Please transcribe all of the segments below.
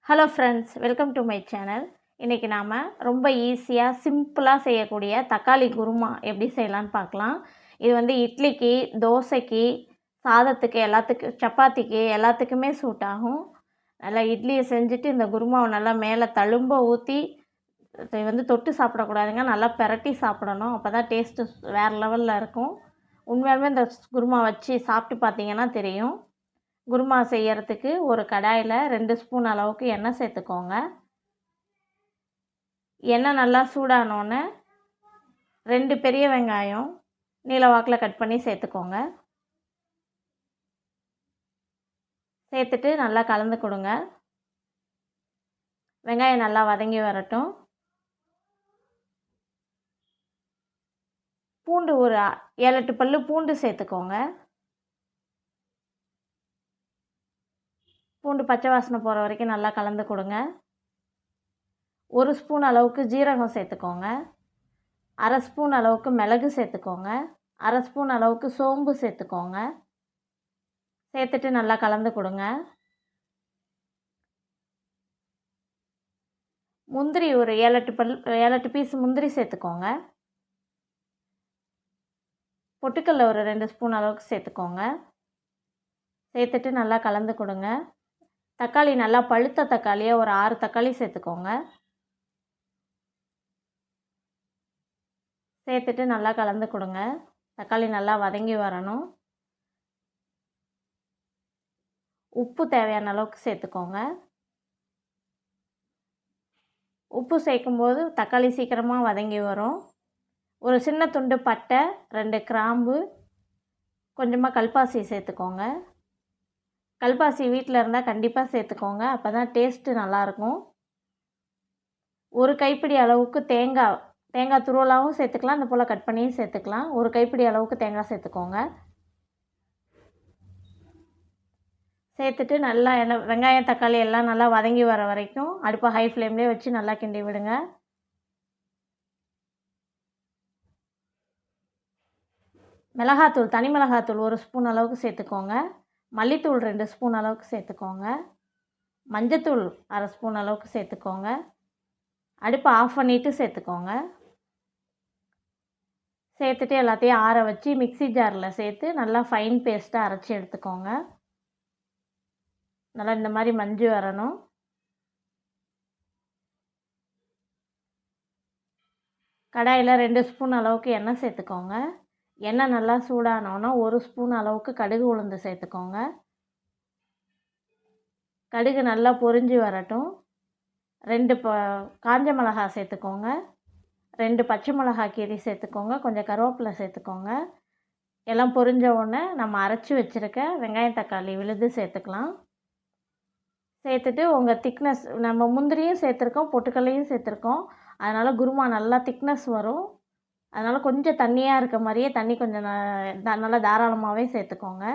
Hello friends, welcome to my channel. இன்றைக்கி நாம் ரொம்ப ஈஸியாக சிம்பிளாக செய்யக்கூடிய தக்காளி குருமா எப்படி செய்யலான்னு பார்க்கலாம். இது வந்து இட்லிக்கு, தோசைக்கு, சாதத்துக்கு, சப்பாத்திக்கு எல்லாத்துக்குமே சூட் ஆகும். நல்லா இட்லியை செஞ்சுட்டு இந்த குருமாவை நல்லா மேலே தழும்ப ஊற்றி இதை வந்து தொட்டு சாப்பிடக்கூடாதுங்க, நல்லா பெரட்டி சாப்பிடணும். அப்போ தான் டேஸ்ட்டு வேறு லெவலில் இருக்கும். உண்மையாலுமே இந்த குருமா வச்சு சாப்பிட்டு பார்த்தீங்கன்னா தெரியும். குருமா செய்யறதுக்கு ஒரு கடாயில் 2 ஸ்பூன் அளவுக்கு எண்ணெய் சேர்த்துக்கோங்க. எண்ணெய் நல்லா சூடானோடனே 2 பெரிய வெங்காயம் நீல வாக்கில் கட் பண்ணி சேர்த்துக்கோங்க. சேர்த்துட்டு நல்லா கலந்து கொடுங்க. வெங்காயம் நல்லா வதங்கி வரட்டும். பூண்டு ஒரு 7-8 பல்லு பூண்டு சேர்த்துக்கோங்க. பூண்டு பச்சை வாசனை போகிற வரைக்கும் நல்லா கலந்து கொடுங்க. 1 ஸ்பூன் அளவுக்கு ஜீரகம் சேர்த்துக்கோங்க. 1/2 ஸ்பூன் அளவுக்கு மிளகு சேர்த்துக்கோங்க. 1/2 ஸ்பூன் அளவுக்கு சோம்பு சேர்த்துக்கோங்க. சேர்த்துட்டு நல்லா கலந்து கொடுங்க. முந்திரி ஒரு 7-8 பீஸ் முந்திரி சேர்த்துக்கோங்க. பொட்டுக்கல்ல ஒரு 2 ஸ்பூன் அளவுக்கு சேர்த்துக்கோங்க. சேர்த்துட்டு நல்லா கலந்து கொடுங்க. தக்காளி நல்லா பழுத்த தக்காளியை ஒரு 6 தக்காளி சேர்த்துக்கோங்க. சேர்த்துட்டு நல்லா கலந்து கொடுங்க. தக்காளி நல்லா வதங்கி வரணும். உப்பு தேவையான அளவுக்கு சேர்த்துக்கோங்க. உப்பு சேர்க்கும்போது தக்காளி சீக்கிரமாக வதங்கி வரும். ஒரு சின்ன துண்டு பட்டை, 2 கிராம்பு, கொஞ்சமாக கல்பாசி சேர்த்துக்கோங்க. கல்பாசி வீட்டில் இருந்தால் கண்டிப்பாக சேர்த்துக்கோங்க, அப்போ தான் டேஸ்ட்டு நல்லாயிருக்கும். ஒரு கைப்பிடி அளவுக்கு தேங்காய் துருவலாகவும் சேர்த்துக்கலாம், இந்த போல் கட் பண்ணியும் சேர்த்துக்கலாம். ஒரு கைப்பிடி அளவுக்கு தேங்காய் சேர்த்துக்கோங்க. சேர்த்துட்டு நல்லா வெங்காயம் தக்காளி எல்லாம் நல்லா வதங்கி வர வரைக்கும் அடுப்பை ஹை ஃப்ளேம்லேயே வச்சு நல்லா கிண்டி விடுங்க. மிளகாத்தூள், தனி மிளகாத்தூள் 1 ஸ்பூன் அளவுக்கு சேர்த்துக்கோங்க. மல்லித்தூள் 2 ஸ்பூன் அளவுக்கு சேர்த்துக்கோங்க. மஞ்சத்தூள் 1/2 ஸ்பூன் அளவுக்கு சேர்த்துக்கோங்க. அடுப்பை ஆஃப் பண்ணிவிட்டு சேர்த்துக்கோங்க. சேர்த்துட்டு எல்லாத்தையும் ஆற வச்சு மிக்ஸி ஜாரில் சேர்த்து நல்லா ஃபைன் பேஸ்ட்டாக அரைச்சி எடுத்துக்கோங்க. நல்லா இந்த மாதிரி மஞ்சு வரணும். கடாயில் 2 ஸ்பூன் அளவுக்கு எண்ணெய் சேர்த்துக்கோங்க. எண்ணெய் நல்லா சூடானோன்னா 1 ஸ்பூன் அளவுக்கு கடுகு உளுந்து சேர்த்துக்கோங்க. கடுகு நல்லா பொரிஞ்சு வரட்டும். 2 காஞ்ச மிளகாய் சேர்த்துக்கோங்க. 2 பச்சை மிளகாய் கீரி சேர்த்துக்கோங்க. கொஞ்சம் கருவேப்பிலை சேர்த்துக்கோங்க. எல்லாம் பொரிஞ்ச உடனே நம்ம அரைச்சி வச்சுருக்க வெங்காயம் தக்காளி விழுது சேர்த்துக்கலாம். சேர்த்துட்டு உங்கள் திக்னஸ், நம்ம முந்திரியும் சேர்த்துருக்கோம், பொட்டுக்கல்லையும் சேர்த்துருக்கோம், அதனால் குருமா நல்லா திக்னஸ் வரும். அதனால் கொஞ்சம் தண்ணியாக இருக்க மாதிரியே தண்ணி கொஞ்சம் நல்லா தாராளமாகவே சேர்த்துக்கோங்க.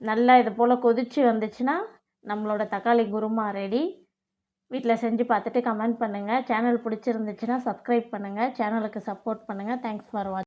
நல்லா இது போல் கொதித்து வந்துச்சுன்னா நம்மளோட தக்காளி குருமா ரெடி. வீட்டில் செஞ்சு பார்த்துட்டு கமெண்ட் பண்ணுங்கள். சேனல் பிடிச்சிருந்துச்சுன்னா சப்ஸ்கிரைப் பண்ணுங்கள். சேனலுக்கு சப்போர்ட் பண்ணுங்கள். தேங்க்ஸ் ஃபார் வாட்சிங்.